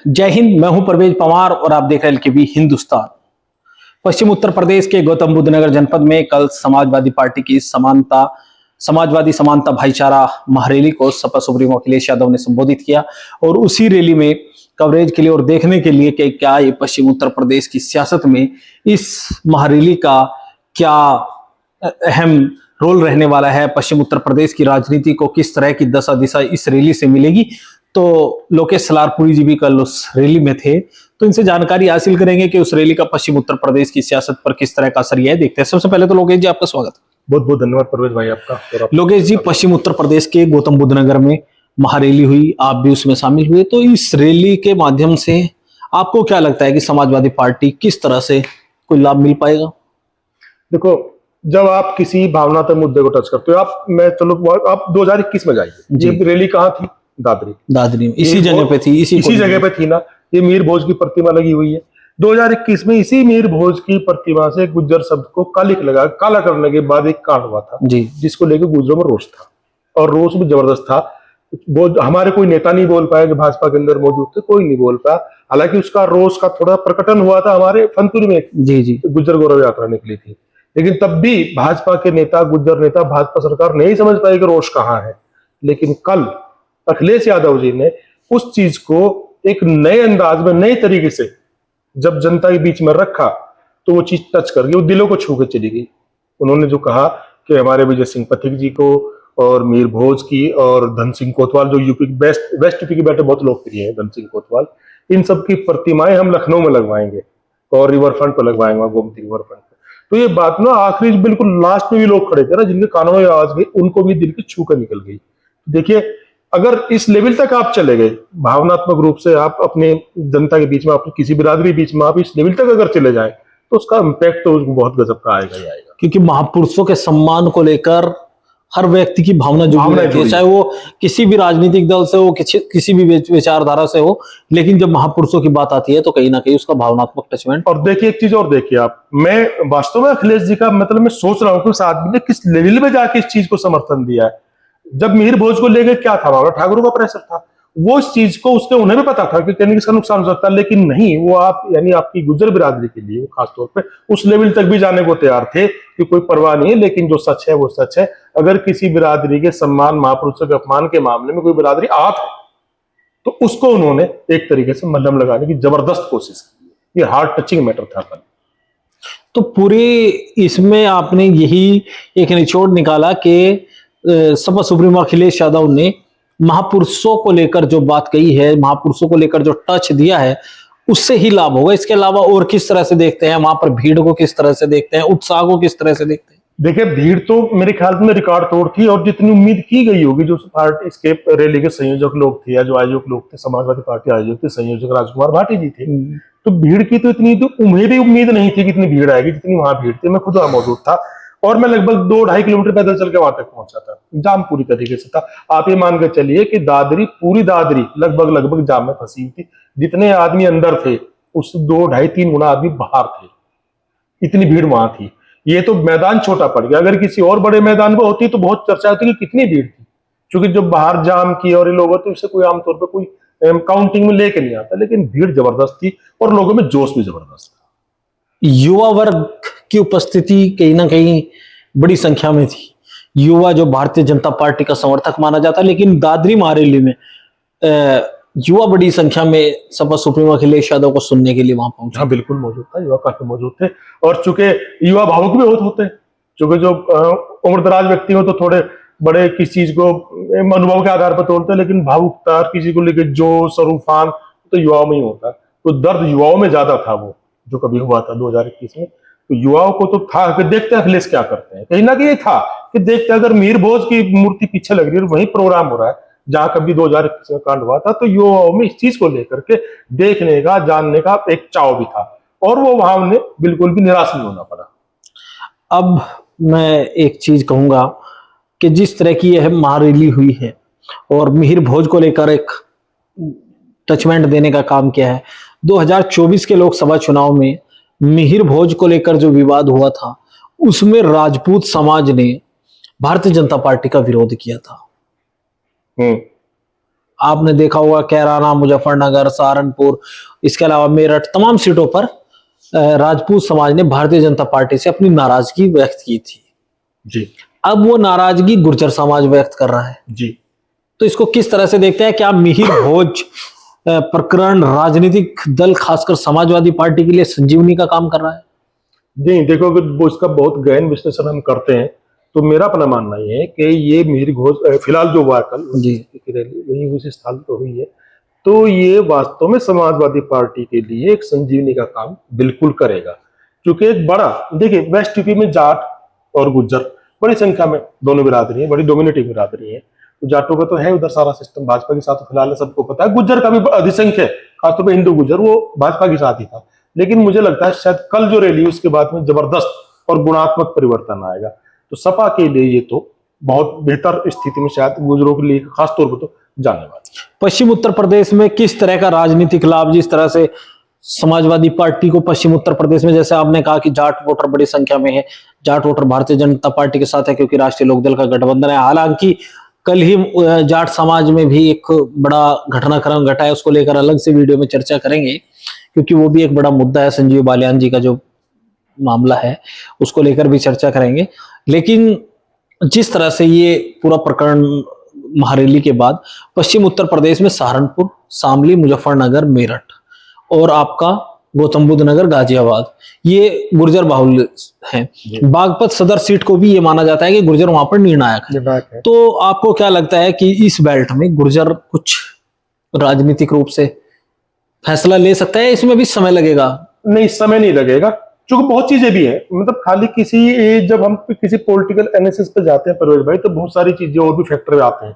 जय हिंद। मैं हूं परवेज पवार और आप देख रहे हैं एलकेबी हिंदुस्तान। पश्चिम उत्तर प्रदेश के गौतम बुद्ध नगर जनपद में कल समाजवादी पार्टी की समाजवादी समानता भाईचारा महारैली को सपा सुप्रीमो अखिलेश यादव ने संबोधित किया और उसी रैली में कवरेज के लिए और देखने के लिए कि क्या ये पश्चिम उत्तर प्रदेश की सियासत में इस महारैली का क्या अहम रोल रहने वाला है, पश्चिम उत्तर प्रदेश की राजनीति को किस तरह की दशा दिशा इस रैली से मिलेगी। तो लोकेश सलारपुरी जी भी कल उस रैली में थे, तो इनसे जानकारी हासिल करेंगे कि उस रैली का पश्चिम उत्तर प्रदेश की सियासत पर किस तरह का असर है। देखते हैं। सबसे पहले तो लोकेश जी आपका स्वागत है। बहुत बहुत धन्यवाद परवेज भाई आपका। लोकेश जी, पश्चिम उत्तर प्रदेश के गौतम बुद्ध नगर में महारैली हुई, आप भी उसमें शामिल हुए, तो इस रैली के माध्यम से आपको क्या लगता है कि समाजवादी पार्टी किस तरह से कोई लाभ मिल पाएगा? देखो, जब आप किसी भावनात्मक मुद्दे को टच करते हो, आप 2021 में जाइए। ये रैली कहाँ थी? दादरी में, इसी जगह पे थी, इसी जगह पे थी ना। ये मीर भोज की प्रतिमा लगी हुई है। 2021 में इसी मीर भोज की प्रतिमा से गुज्जर शब्द को काला करने के बाद एक कांड हुआ था जी, जिसको लेकर गुज्जरों में रोष था और रोष भी जबरदस्त था। वो हमारे कोई नेता नहीं बोल पाया जो भाजपा के अंदर मौजूद थे, कोई नहीं बोल पाया। हालांकि उसका रोष का थोड़ा प्रकटन हुआ था हमारे फनपुरी में, जी गुज्जर गौरव यात्रा निकली थी, लेकिन तब भी भाजपा के नेता, गुज्जर नेता, भाजपा सरकार नहीं समझ पाई कि रोष कहाँ है। लेकिन कल अखिलेश यादव जी ने उस चीज को एक नए अंदाज में, नए तरीके से जब जनता के बीच में रखा, तो वो चीज टच कर गई, वो दिलों को छू के चली गई। उन्होंने जो कहा कि हमारे विजय सिंह पथिक जी को और मीर भोज की और धन सिंह कोतवाल, जो यूपी वेस्ट यूपी के बैठे बहुत लोकप्रिय है, धन सिंह कोतवाल, इन सब की प्रतिमाएं हम लखनऊ में लगवाएंगे और रिवर फ्रंट पर लगवाएंगे, गोमती रिवर फ्रंट पर। तो ये बात ना आखिरी बिल्कुल लास्ट में भी लोग खड़े थे ना, जिनके कानों में आवाज गई, उनको भी दिल की छू कर निकल गई। देखिए, अगर इस लेवल तक आप चले गए, भावनात्मक रूप से आप अपने जनता के बीच में, अपनी किसी बिरादरी बीच में आप इस लेवल तक अगर चले जाए, तो उसका इम्पैक्ट तो उसको बहुत गजब का आएगा ही आएगा। क्योंकि महापुरुषों के सम्मान को लेकर हर व्यक्ति की भावना जुड़ी रहती है, चाहे वो किसी भी राजनीतिक दल से हो, किसी भी विचारधारा से हो, लेकिन जब महापुरुषों की बात आती है तो कहीं ना कहीं उसका भावनात्मक टचमेंट। और देखिए एक चीज और देखिए आप, मैं वास्तव में अखिलेश जी का मतलब मैं सोच रहा हूँ कि उस आदमी ने किस लेवल में जाके इस चीज को समर्थन दिया है। जब मीर भोज को लेकर क्या था मामला, ठाकुरों का प्रेशर था, वो इस चीज को उसके उन्हें भी पता था कि कहने इसका नुकसान हो सकता है, लेकिन नहीं, वो आप यानी आपकी गुज्जर बिरादरी के लिए खासतौर पे उस लेवल तक भी जाने को तैयार थे कि कोई परवाह नहीं है, लेकिन जो सच है वो सच है। अगर किसी बिरादरी के सम्मान, महापुरुषों के अपमान के मामले में कोई बिरादरी आहत है, तो उसको उन्होंने एक तरीके से मलहम लगाने की जबरदस्त कोशिश की। ये हार्ट टचिंग मैटर था कल। तो पूरे इसमें आपने यही एक निचोड़ निकाला कि सपा सुप्रीमो अखिलेश यादव ने महापुरुषों को लेकर जो बात कही है, महापुरुषों को लेकर जो टच दिया है, उससे ही लाभ होगा। इसके अलावा और किस तरह से देखते हैं, वहां पर भीड़ को किस तरह से देखते हैं, उत्साह को किस तरह से देखते हैं? देखिए, भीड़ तो मेरे ख्याल में रिकॉर्ड तोड़ थी, और जितनी उम्मीद की गई होगी, जो पार्टी इसके रैली के संयोजक लोग थे या जो आयोजक लोग थे, समाजवादी पार्टी आयोजक थे, संयोजक राजकुमार भाटी जी थे, तो भीड़ की तो इतनी तो उम्मीद नहीं थी कि इतनी भीड़ आएगी जितनी वहां भीड़ थी। मैं खुद वहां मौजूद था और मैं लगभग 2-2.5 किलोमीटर पैदल चल के वहां तक पहुंचा था। जाम पूरी तरीके से था। आप ये मान के चलिए कि पूरी दादरी लगभग जाम में फंसी हुई थी। जितने आदमी अंदर थे, उससे 2-2.5-3 गुना आदमी बाहर थे, इतनी भीड़ वहां थी। ये तो मैदान छोटा पड़ गया, अगर किसी और बड़े मैदान में होती तो बहुत चर्चा होती कि कितनी भीड़ थी, क्योंकि जब बाहर जाम की और ये लोग होते, उससे कोई आमतौर पर कोई काउंटिंग में लेके नहीं आता, लेकिन भीड़ जबरदस्त थी और लोगों में जोश भी जबरदस्त था। युवा वर्ग की उपस्थिति कहीं ना कहीं बड़ी संख्या में थी। युवा जो भारतीय जनता पार्टी का समर्थक माना जाता है, लेकिन दादरी महारैली में युवा बड़ी संख्या में सपा सुप्रीमो अखिलेश यादव को सुनने के लिए वहां पहुंचे। हाँ, बिल्कुल मौजूद था, युवा काफी मौजूद थे। और चूंकि युवा भावुक भी बहुत होते, चूंकि जो उम्रदराज व्यक्ति हो तो थोड़े बड़े किस चीज को अनुभव के आधार पर तोड़ते, लेकिन भावुकता, किसी को लेकर जोश और उफान तो युवाओं में ही होता। तो दर्द युवाओं में ज्यादा था वो जो कभी हुआ था 2021 में। तो युवाओं को तो था कि देखते हैं अखिलेश क्या करते हैं, कहीं ना कहीं था कि देखते अगर मीर भोज की मूर्ति पीछे लग रही है और वही प्रोग्राम हो रहा है जहां कभी 2021 में कांड हुआ था, तो युवाओं में इस चीज को लेकर के देखने का, जानने का एक चाव भी था, और वो वहां उन्हें बिल्कुल भी निराश नहीं होना पड़ा। अब मैं एक चीज कहूंगा कि जिस तरह की यह महारैली हुई है और मिहिर भोज को लेकर एक टचमेंट देने का काम किया है, 2024 के लोकसभा चुनाव में मिहिर भोज को लेकर जो विवाद हुआ था, उसमें राजपूत समाज ने भारतीय जनता पार्टी का विरोध किया था। आपने देखा होगा कैराना, मुजफ्फरनगर, सहारनपुर, इसके अलावा मेरठ, तमाम सीटों पर राजपूत समाज ने भारतीय जनता पार्टी से अपनी नाराजगी व्यक्त की थी। जी अब वो नाराजगी गुर्जर समाज व्यक्त कर रहा है। जी। तो इसको किस तरह से देखते हैं? क्या मिहिर भोज प्रकरण राजनीतिक दल खासकर समाजवादी पार्टी के लिए संजीवनी का काम कर रहा है? नहीं, देखो अगर वो इसका बहुत गहन विश्लेषण हम करते हैं तो मेरा अपना मानना ये है कि ये मिहिर घोष फिलहाल जो हुआ कल जी की रैली वही उसी स्थल पर हुई है, तो ये वास्तव में समाजवादी पार्टी के लिए एक संजीवनी का काम बिल्कुल करेगा। क्योंकि एक बड़ा, देखिए वेस्ट यूपी में जाट और गुज्जर बड़ी संख्या में दोनों बिरादरी है, बड़ी डोमिनेटिंग बिरादरी है। तो जाटों का तो है उधर सारा सिस्टम भाजपा के साथ फिलहाल सबको पता है, गुज्जर का भी अधिसंख्य है, खासतौर पर हिंदू गुज्जर वो भाजपा के साथ ही था। लेकिन मुझे लगता है शायद कल जो रैली उसके बाद में जबरदस्त और गुणात्मक परिवर्तन आएगा। तो सपा के लिए ये तो बहुत बेहतर स्थिति में शायद गुजरों के लिए खासतौर पर तो जाने वाला। पश्चिम उत्तर प्रदेश में किस तरह का राजनीतिक लाभ, जिस तरह से समाजवादी पार्टी को पश्चिम उत्तर प्रदेश में, जैसे आपने कहा कि जाट वोटर बड़ी संख्या में है, जाट वोटर भारतीय जनता पार्टी के साथ है क्योंकि राष्ट्रीय लोकदल का गठबंधन है। हालांकि कल ही जाट समाज में भी एक बड़ा घटनाक्रम घटा है, उसको लेकर अलग से वीडियो में चर्चा करेंगे क्योंकि वो भी एक बड़ा मुद्दा है। संजीव बालियान जी का जो मामला है उसको लेकर भी चर्चा करेंगे। लेकिन जिस तरह से ये पूरा प्रकरण महारेली के बाद पश्चिम उत्तर प्रदेश में सहारनपुर, शामली, मुजफ्फरनगर, मेरठ और आपका गौतम बुद्ध नगर, गाजियाबाद, ये गुर्जर बाहुल्य हैं। बागपत सदर सीट को भी ये माना जाता है कि गुर्जर वहां पर निर्णायक है। तो आपको क्या लगता है कि इस बेल्ट में गुर्जर कुछ राजनीतिक रूप से फैसला ले सकता है? इसमें भी समय लगेगा? नहीं, समय नहीं लगेगा क्योंकि बहुत चीजें भी है, मतलब खाली किसी जब हम किसी पॉलिटिकल एनालिसिस पे जाते हैं परवेज भाई, तो बहुत सारी चीजें और भी फैक्टर आते हैं।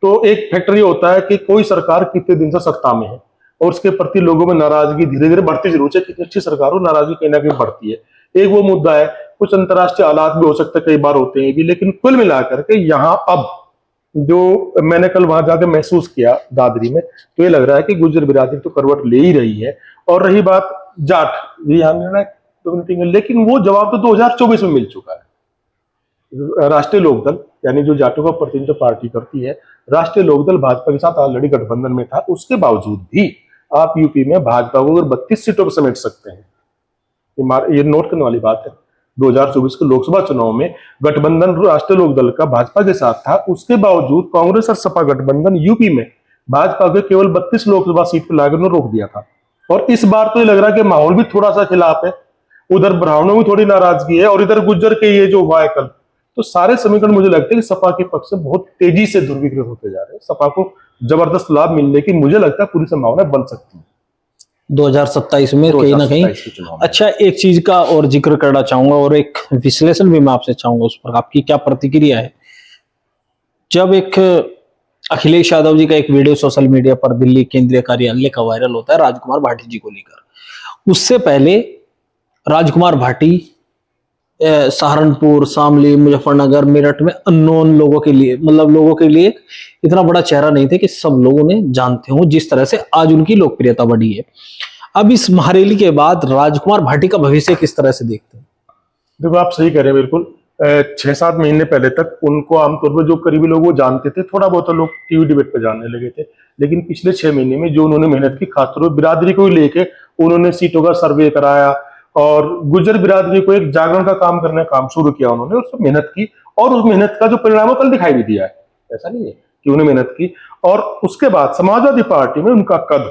तो एक फैक्टर ये होता है कि कोई सरकार कितने दिन से सत्ता में है और उसके प्रति लोगों में नाराजगी धीरे धीरे बढ़ती जरूर है। कितनी अच्छी सरकार हो, नाराजगी कहीं ना कहीं बढ़ती है, एक वो मुद्दा है। कुछ अंतर्राष्ट्रीय हालात भी हो सकते हैं, कई बार होते हैं भी, लेकिन कुल मिलाकर के यहाँ अब जो मैंने कल वहां जाकर महसूस किया दादरी में, तो ये लग रहा है कि गुर्जर बिरादरी तो करवट ले ही रही है। और रही बात जाट, लेकिन वो जवाब तो 2024 में मिल चुका है। राष्ट्रीय लोकदल यानी जो जाटों का प्रतिनिधित्व पार्टी करती है, राष्ट्रीय लोकदल भाजपा के साथ ऑलरेडी गठबंधन में था, उसके बावजूद भी आप यूपी में भाजपा को अगर 32 सीटों पर समेट सकते हैं, ये नोट करने वाली बात है। 2024 के लोकसभा चुनाव में गठबंधन राष्ट्रीय लोकदल का भाजपा के साथ था, उसके बावजूद कांग्रेस और सपा गठबंधन यूपी में भाजपा को केवल 32 लोकसभा सीट पर लाकर रोक दिया था। और इस बार तो ये लग रहा है कि माहौल भी थोड़ा सा खिलाफ है, उधर ब्राह्मणों में थोड़ी नाराजगी है और इधर गुज्जर के ये जो हुआ है कल, तो सारे समीकरण मुझे लगता है कि सपा के पक्ष से बहुत तेजी से ध्रुवीकृत होते जा रहे हैं। सपा को जबरदस्त लाभ मिलने की मुझे लगता है पूरी संभावना बन सकती है 2027 में कहीं ना कहीं। अच्छा, एक चीज का और जिक्र करना चाहूंगा और एक विश्लेषण भी मैं आपसे चाहूंगा, उस पर आपकी क्या प्रतिक्रिया है। जब एक अखिलेश यादव जी का एक वीडियो सोशल मीडिया पर दिल्ली केंद्रीय कार्यालय का वायरल होता है राजकुमार भाटी जी को लेकर, उससे पहले राजकुमार भाटी सहारनपुर, शामली, मुजफ्फरनगर, मेरठ में अननोन लोगों के लिए, मतलब लोगों के लिए इतना बड़ा चेहरा नहीं थे कि सब लोगों ने जानते हो, जिस तरह से आज उनकी लोकप्रियता बढ़ी है। अब इस महारेली के बाद राजकुमार भाटी का भविष्य किस तरह से देखते हैं? देखो आप सही कह रहे हैं बिल्कुल। 6-7 महीने पहले तक उनको आमतौर पर जो करीबी लोग वो जानते थे, थोड़ा बहुत लोग टीवी डिबेट पर जानने लगे थे। लेकिन पिछले 6 महीने में जो उन्होंने मेहनत की, खासतौर पर बिरादरी को लेके उन्होंने सीटों का सर्वे कराया और गुर्जर बिरादरी को एक जागरण का काम करने का काम शुरू किया उन्होंने, और उसमें मेहनत की और उस मेहनत का जो परिणाम है कल दिखाई भी दिया है। ऐसा नहीं है कि उन्होंने मेहनत की। और उसके बाद समाजवादी पार्टी में उनका कद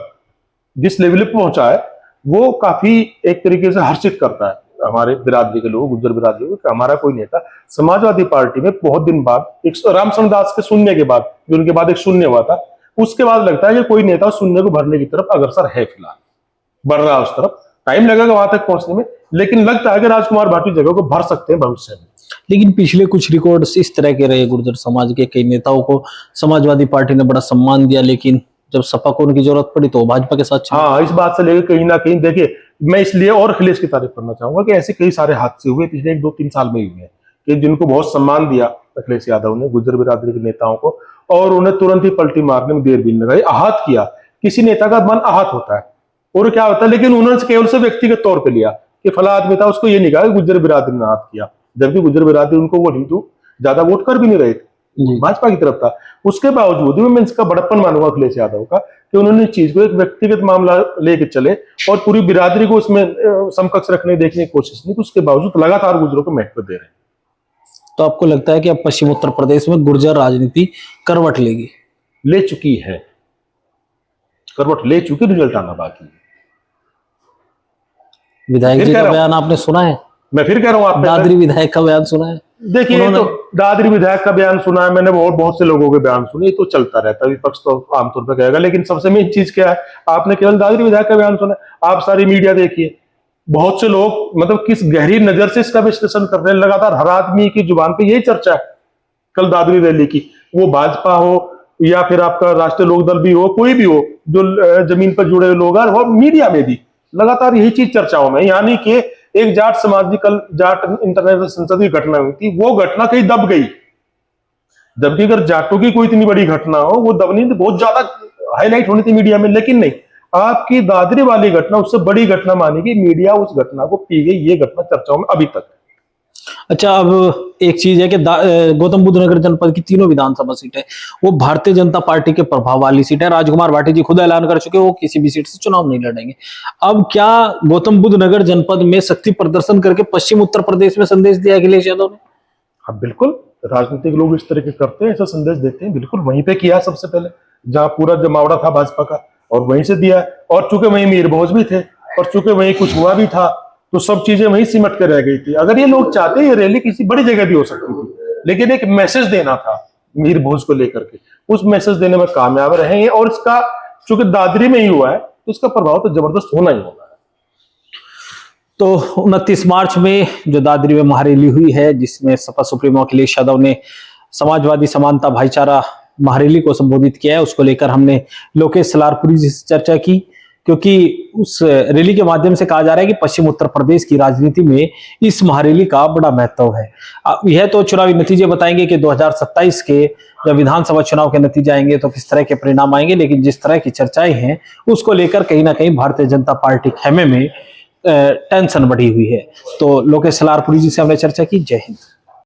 जिस लेवल पर पहुंचा है वो काफी एक तरीके से हर्षित करता है हमारे बिरादरी के लोग, गुज्जर बिरादरी को, हमारा कोई नेता समाजवादी पार्टी में बहुत दिन बाद, एक रामचंद्र दास के शून्य के बाद, जो उनके बाद एक शून्य हुआ था, उसके बाद लगता है कि कोई नेता शून्य को भरने की तरफ अग्रसर है। फिलहाल बढ़ रहा है उस तरफ, टाइम लगेगा वहां तक पहुंचने में, लेकिन लगता है कि राजकुमार भाटी जगह को भर सकते हैं भविष्य में। लेकिन पिछले कुछ रिकॉर्ड्स इस तरह के रहे, गुर्जर समाज के कई नेताओं को समाजवादी पार्टी ने बड़ा सम्मान दिया, लेकिन जब सपा को उनकी जरूरत पड़ी तो भाजपा के साथ। हाँ, इस बात से लेकर कहीं ना कहीं देखिए, मैं इसलिए और अखिलेश की तारीफ करना चाहूंगा कि ऐसे कई सारे हादसे हुए पिछले 1-2-3 साल में हुए हैं कि जिनको बहुत सम्मान दिया अखिलेश यादव ने गुज्जर बिरादरी के नेताओं को, और उन्हें तुरंत ही पलटी मारने में देर भी नहीं लगाई, आहत किया। किसी नेता का मन आहत होता है और क्या होता है, लेकिन उन्होंने केवल से व्यक्तिगत तौर पर लिया कि फला आदमी था, उसको ये नहीं कहा कि गुज्जर बिरादरी ने आहत किया, जबकि गुज्जर बिरादरी उनको वो हिंदू ज्यादा वोट कर भी नहीं रहे थे। भाजपा की तरफ था। उसके बावजूद भी मैं इसका बड़प्पन मानूंगा अखिलेश यादव का कि उन्होंने इस चीज को एक व्यक्तिगत मामला लेके चले और पूरी बिरादरी को उसमें समकक्ष रखने देखने की कोशिश नहीं, तो उसके बावजूद लगातार गुर्जरों को महत्व दे रहे हैं। तो आपको लगता है कि अब पश्चिम उत्तर प्रदेश में गुर्जर राजनीति करवट लेगी? ले चुकी है, करवट ले चुकी, रिजल्ट आना बाकी है। विधायक जी का बयान आपने सुना है? मैं फिर कह रहा हूं, आप दादरी विधायक का बयान सुना है? देखिए, तो दादरी विधायक का बयान सुना है मैंने, बहुत से लोगों के बयान सुने, तो चलता रहता है, विपक्ष तो आमतौर पर कहेगा। लेकिन सबसे मेन चीज क्या है, आपने केवल दादरी विधायक का बयान सुना, आप सारी मीडिया देखिए, बहुत से लोग मतलब किस गहरी नजर से इसका विश्लेषण कर रहे हैं। लगातार हर आदमी की जुबान पे यही चर्चा है कल दादरी रैली की, वो भाजपा हो या फिर आपका राष्ट्रीय लोकदल भी हो, कोई भी हो जो जमीन पर जुड़े लोग हैं, और मीडिया में भी लगातार यही चीज चर्चाओं में, यानी कि एक जाट समाज की कल जाट इंटरनेशनल संसद की घटना हुई थी, वो घटना कहीं दब गई। जबकि अगर जाटों की कोई इतनी बड़ी घटना हो, वो दबनी थी, बहुत ज्यादा हाईलाइट होनी थी मीडिया में, लेकिन नहीं, आपकी दादरी वाली घटना उससे बड़ी घटना मानी गई, मीडिया उस घटना को पी गई, ये घटना चर्चाओं में अभी तक। अच्छा, अब एक चीज है कि गौतम बुद्ध नगर जनपद की तीनों विधानसभा सीटें वो भारतीय जनता पार्टी के प्रभाव वाली सीट है। राजकुमार भाटी जी खुद ऐलान कर चुके वो किसी भी सीट से चुनाव नहीं लड़ेंगे। अब क्या गौतम बुद्ध नगर जनपद में शक्ति प्रदर्शन करके पश्चिम उत्तर प्रदेश में संदेश दिया अखिलेश यादव ने? हाँ बिल्कुल, राजनीतिक लोग इस तरह के करते हैं, ऐसा संदेश देते हैं, बिल्कुल वहीं पे किया सबसे पहले, जहां पूरा जमावड़ा था भाजपा का, और वहीं से दिया। और चूंकि वहीं मीर भोज भी थे, और चूंकि वहीं कुछ हुआ भी था, तो सब चीजें वहीं सिमट कर रह गई थी। अगर ये लोग चाहते, ये रैली किसी बड़ी जगह भी हो सकती थी, लेकिन एक मैसेज देना था मीर भोज को लेकर के, उस मैसेज देने में कामयाब रहे हैं। और इसका चूंकि दादरी में ही हुआ है, तो इसका प्रभाव तो जबरदस्त होना ही होगा। तो 29 मार्च में जो दादरी में महारैली हुई है, जिसमें सपा सुप्रीमो अखिलेश यादव ने समाजवादी समानता भाईचारा महारैली को संबोधित किया है, उसको लेकर हमने लोकेश सलारपुरी जी से चर्चा की, क्योंकि उस रैली के माध्यम से कहा जा रहा है कि पश्चिम उत्तर प्रदेश की राजनीति में इस महारैली का बड़ा महत्व है। यह तो चुनावी नतीजे बताएंगे कि 2027 के जब विधानसभा चुनाव के नतीजे आएंगे तो किस तरह के परिणाम आएंगे, लेकिन जिस तरह की चर्चाएं हैं उसको लेकर कहीं ना कहीं भारतीय जनता पार्टी खेमे में टेंशन बढ़ी हुई है। तो लोकेश सलारपुरी जी से हमने चर्चा की। जय हिंद।